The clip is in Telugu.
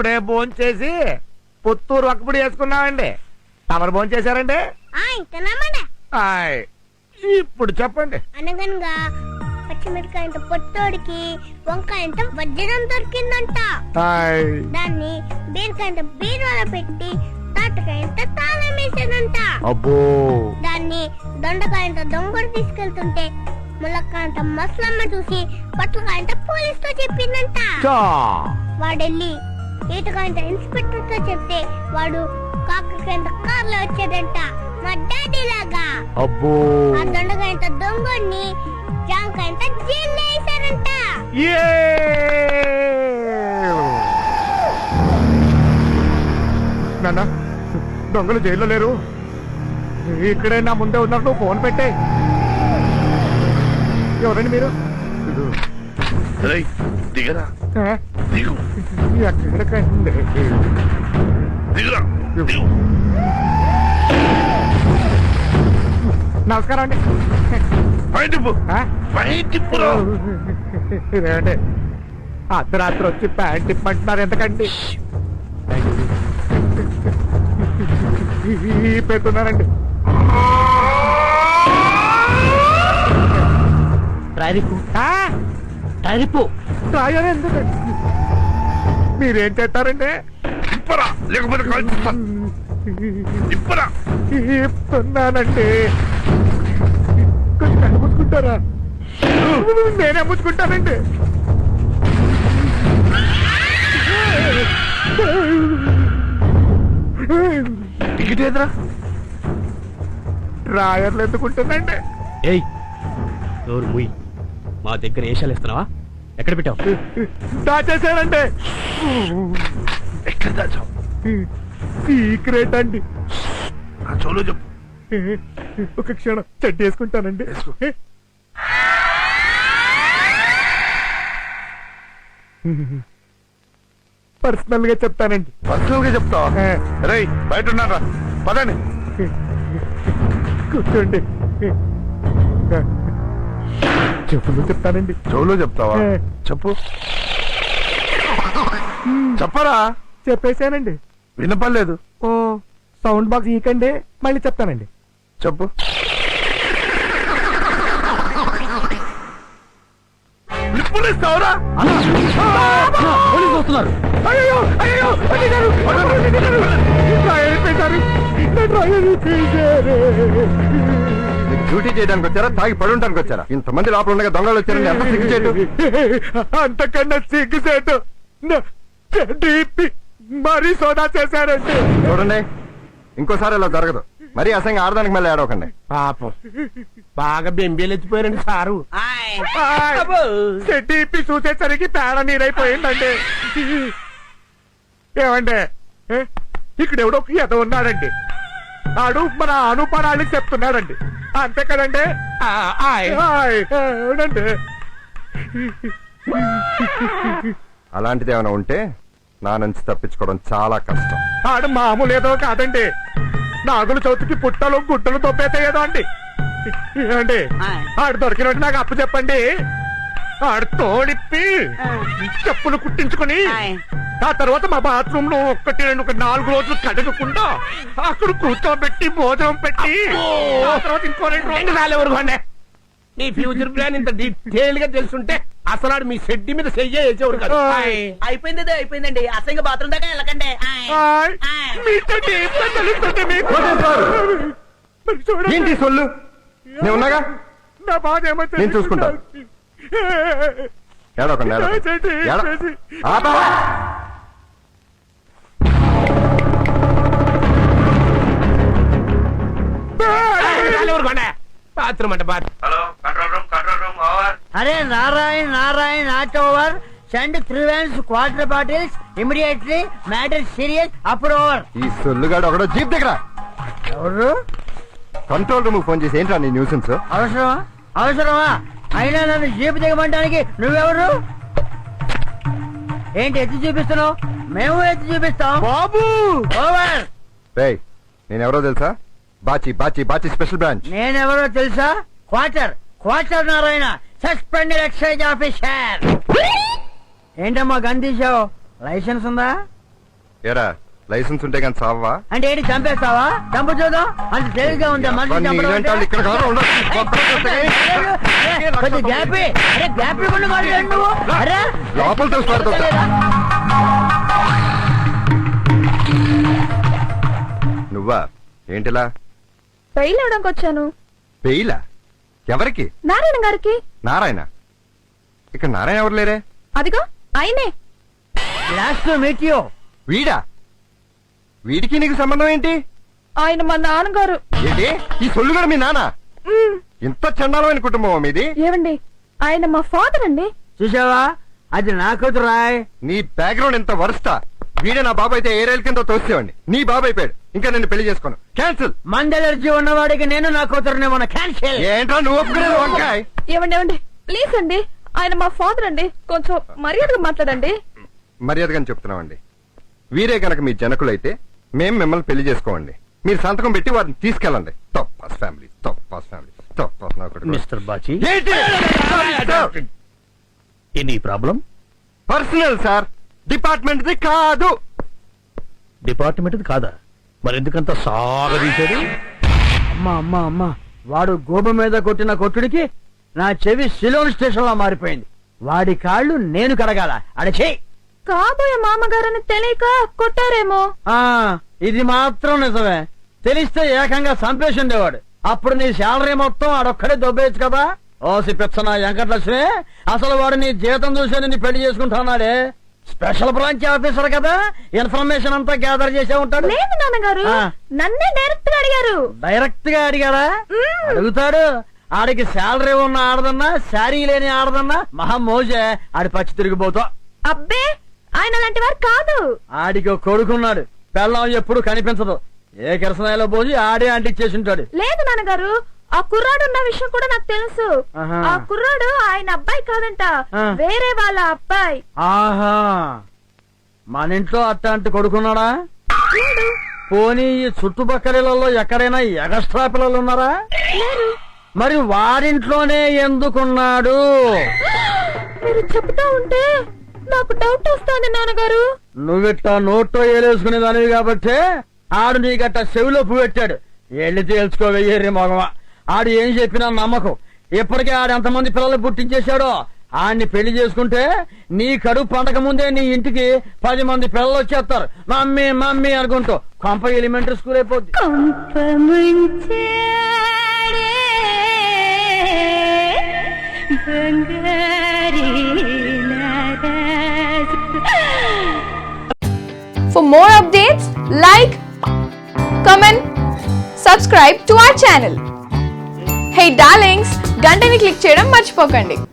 ఇప్పుడే భోంచేసి పుత్తూరు ఒక్కపుడి వేసుకున్నామండి. తమరు భోంచేశారండి? ఇప్పుడు చెప్పండి. అనగనగా పచ్చిమిరకాయంత పొట్టోడికి వంకాయంత వజ్రం దొరికిందంట. దాన్ని బీరకాయంత బీరువాలో పెట్టి తాటకాయంత తాళం వేసేదంట. అబ్బో. దాన్ని దొండకాయంత దొంగడు తీసుకెళ్తుంటే ములక్కాయంత మసలమ్మ చూసి పట్లకాయంత పోలీస్ తో చెప్పిందంట. వాడెళ్ళి ఈతకాయంత ఇన్స్పెక్టర్ తో చెప్తే వాడు కాకరకాయంత కార్లో వచ్చేదంట, మా డాడీ లాగా. అబ్బో. ఆ దొండకాయంత దొంగని జాంకాయంత జైల్లో వేశారంట. నాన్న, దొంగలు జైల్లో లేరు, ఇక్కడే నా ముందే ఉన్నారు. నువ్వు ఫోన్ పెట్టే. ఎవరండి మీరు? దిగరా, దిగు, ఎక్కడికండి? దిగురా, దిగు. నమస్కారం అండి. ఇదేమండి అర్ధరాత్రి వచ్చి ప్యాంట్ ఇప్పంటున్నారు ఎంతకండి? పెడుతున్నారండి. ఎందుకండి? మీరేం చేస్తారండి? ఇప్పరా, లేకపోతే ఇప్పరా. ఇస్తున్నానండి. కొంచెం కళ్ళు ముచ్చుకుంటారా? నేనే ముచ్చుకుంటానండి. టికెట్ ఏదరా? డ్రాయర్లు ఎందుకుంటుందండి? ఏయ్, నోరు ముయ్. మా దగ్గర ఏషాలు ఇస్తున్నావా? ఎక్కడ పెట్టావు? దాచేసానండి. ఎక్కడ దాచావు? సీక్రెట్ అండి. ఆ చోలో చెప్పు. ఒక క్షణం చెడ్డ వేసుకుంటానండి. పర్సనల్ గా చెప్తానండి. పర్సనల్ గా చెప్తావా? రై, బయట ఉన్నారా? పదండి. కూర్చోండి. చెప్పులు చెప్తానండి. చెవులో చెప్తావా? చెప్పు. చెప్పరా? చెప్పేశానండి. వినపడలేదు. ఓ, సౌండ్ బాక్స్ ఈకండి, మళ్ళీ చెప్తానండి. చెప్పు. నిప్పులిస్తావురా? పోలీసులు వస్తున్నారు. అయ్యో, అయ్యో, డ్యూటీ చేయడానికి వచ్చారా, తాగి పడుంటానికి వచ్చారా? ఇంతమంది లోపల ఉండగా దొంగలు వచ్చారని ఎంత సిగ్గుచేటు. అంతకన్నా సిగ్గుచేటు మరీ సోదా చేశారండి. చూడండి, ఇంకోసారి ఇలా జరగదు. మరీ అసంగా ఆడదానికి మళ్ళీ ఆడవకండి. పాపం బాగా బెంబేలెత్తిపోయారండి సారు. చెడ్డీపి చూసేసరికి పేడ నీరైపోయిందండి. ఏమండి, ఇక్కడ ఎవడో ఎద ఉన్నాడండి. ఆడు మన అనుపరాళ్ళకి చెప్తున్నాడండి. అంతే కదండి? అవునండి. అలాంటిది ఏమైనా ఉంటే నా నుంచి తప్పించుకోవడం చాలా కష్టం. ఆడు మామూలు ఏదో కాదండి. నాగుల చవితికి పుట్టలు గుట్టలు తొప్పేతాయేదో అండి. ఏమండి, ఆడు దొరికినట్టు నాకు అప్పు చెప్పండి. ఆడు తోడిప్పి చెప్పులు కుట్టించుకుని ఆ తర్వాత మా బాత్రూమ్ లో 4 రోజులు కడగకుండా అక్కడ కూర్చోబెట్టి భోజనం పెట్టి ఆ తర్వాత ఇంకో 2 రోజులు ఎవరుకోండి. నీ ఫ్యూచర్ ప్లాన్ ఇంత డీటెయిల్ గా తెలుసుంటే అసలు మీ షెడ్డి మీద చెయ్యే వేసేవాడు కదా. అయిపోయింది, అయిపోయిందండి. అసలు బాత్రూమ్ దాకా వెళ్ళకండి. ఏంటి సొల్లు? నేను ఉన్నాగా, నా బాధ ఏమో నేను చూసుకుంటా. ఏడవకండి, ఏడవకండి. బాత్రూమ్ అంటే అరే Narayana Narayana not over. Send 3 vans quarter bottles immediately. Matter serious. అప్పుడు ఓవర్. ఈ సొల్లుగాడు ఒకడో జీప్ దగ్గర. ఎవరు? కంట్రోల్ రూమ్ ఫోన్ చేసి ఏంట్రా నీ న్యూసెన్స్? అవసరమా? అవసరమా? అయినా నన్ను జీప్ దిగమంటానికి నువ్వెవరు? ఏంటి ఎత్తి చూపిస్తున్నావు? మేము ఎత్తి చూపిస్తాం బాబు. ఓవర్. రేయ్, నేనెవరో తెలుసా? Bachi Bachi Bachi special branch. నేనెవరో తెలుసా? Quarter Narayana, suspended excise officer. ఏంటమ్మా గన్ తీసావు? లైసెన్స్ ఉందా? ఏరా లైసెన్స్ ఉంటే కానీ చావా? అంటే ఏంటి చంపేస్తావా? చంపు చూద్దాం. అంత తేలిగ్గా ఉందా మనిషి చంపడం అంటే? ఇక్కడ కాదు, ఉండదు. కొద్ది గ్యాప్ ఇ. అరే గ్యాప్ ఇవ్వకుండా మాట్లాడు నువ్వు. అరే లోపల తెలుసు. నువ్వా ఏంటిలా? పెయిల్ అవడానికి వచ్చాను. పెయిలా? ఎవరికి? నారాయణ గారికి. నారాయణ? ఇక్కడ నారాయణ ఎవరు లేరే? అదిగో ఆయనే. Last meet you. వీడా? వీడికి నీకు సంబంధం ఏంటి? ఆయన మా నాన్నగారు. ఏంటి ఈ సొల్లుగాడు మీ నాన్న? ఇంత చండాలమైన కుటుంబం మీది? ఏవండి ఆయన మా ఫాదర్ అండి. చూసావా, అది నా కూతురు రాయ్. నీ బ్యాక్గ్రౌండ్ ఎంత వరస్టా. వీడే నా బాబు అయితే ఏ రైలు కింద తోసేవాడిని. నీ బాబు అయిపోయాడు. ఇంకా నేను పెళ్లి చేసుకోను. క్యాన్సిల్. మంది ఎలర్జీ ఉన్నవాడికి నేను నా కూతురుని మన క్యాన్సిల్. ఏంట్రా నువ్వు ఒప్పుకునేది వంకాయ్? ఏవండి ప్లీజ్ అండి, ఆయన మా ఫాదర్ అండి, కొంచెం మర్యాదగా మాట్లాడండి. మర్యాదగానే చెప్తున్నామండి. వీరే గనక మీ జనకులైతే మేం మిమ్మల్ని పెళ్లి చేసుకోండి. మీరు సంతకం పెట్టి వారిని తీసుకెళ్ళండి. తప్పాస్ ఫ్యామిలీ, తప్పాస్ ఫ్యామిలీ, తప్పాస్ నా కొడుకు. మిస్టర్ బాచి, ఏంటి any problem? Personal sir, department the కాదు. డిపార్ట్మెంట్ కాదా? మరి ఎందుకంత సాగదీశాడు? అమ్మా అమ్మా అమ్మా, వాడు గోబ మీద కొట్టిన కొట్టుడికి నా చెవి సిలోన్ స్టేషన్ లో మారిపోయింది. వాడి కాళ్ళు నేను కడగాల. అడచే కాబోయే మామగారని తెలియక కొట్టారేమో. ఇది మాత్రం నిజమే. తెలిస్తే ఏకంగా చంపేసి ఉండేవాడు. అప్పుడు నీ శాలరీ మొత్తం ఆడొక్కడే దొబ్బేయచ్చు కదా. ఓసి పిచ్చనా వెంకటలక్ష్మి, అసలు వాడు నీ జీతం చూసే నిన్ను పెళ్లి చేసుకుంటున్నాడే. స్పెషల్ బ్రాంచ్ ఆఫీసర్ కదా, ఇన్ఫర్మేషన్ అంతా గ్యాదర్ చేసే ఉంటాడు. లేదు నాన్నగారు, నన్నే డైరెక్ట్ గా అడిగారు. డైరెక్ట్ గా అడిగారా? అడుగుతాడు. ఆడికి శాలరీ ఉన్న ఆడదన్నా, శారీ లేని ఆడదన్నా మహా మోజే. ఆడి పచ్చి తిరిగిపోతా. అబ్బే ఆయన అలాంటి వారు కాదు. ఆడికి ఒక కొడుకున్నాడు. పెళ్ళం ఎప్పుడు కనిపించదు. ఏ కిరసనాయలో పోసి ఆడే అంటించేసి ఉంటాడు. లేదు నాన్నగారు, ఆ కుర్రాడు ఉన్న విషయం కూడా నాకు తెలుసు. ఆహా. ఆ కుర్రాడు ఆయన అబ్బాయి కాదంట, వేరే వాళ్ళ అబ్బాయి. ఆహా, మన ఇంట్లో అట్టాంటి కొడుకున్నాడా? లేడు. పోనీ ఈ చుట్టుపక్కలలో ఎక్కడైనా ఎగస్ట్రా పిల్లలు ఉన్నారా? లేరు. మరి వారింట్లోనే ఎందుకున్నాడు? మీరు చెప్తా ఉంటే నాకు డౌట్ వస్తుంది నాన్నగారు. నువ్విట్టా నోట్లో ఏలేసుకునే దానివి కాబట్టి ఆడు నీ గట్ట చెవిలో పువ్వు పెట్టాడు. ఎళ్ళి తేల్చుకోవయ్యేరి మగవా. ఆడు ఏం చెప్పినా నమ్మకం. ఇప్పటికే ఆడు ఎంతమంది పిల్లలు పుట్టించేశాడో. ఆడిని పెళ్లి చేసుకుంటే నీ కడుపు పండక ముందే నీ ఇంటికి 10 మంది పిల్లలు వచ్చేస్తారు. మమ్మీ మమ్మీ అనుకుంటూ. కొంప ఎలిమెంటరీ స్కూల్ అయిపోద్ది. For more updates, like, comment, subscribe to our channel. Hey darlings, గంటని click చేయడం మర్చిపోకండి.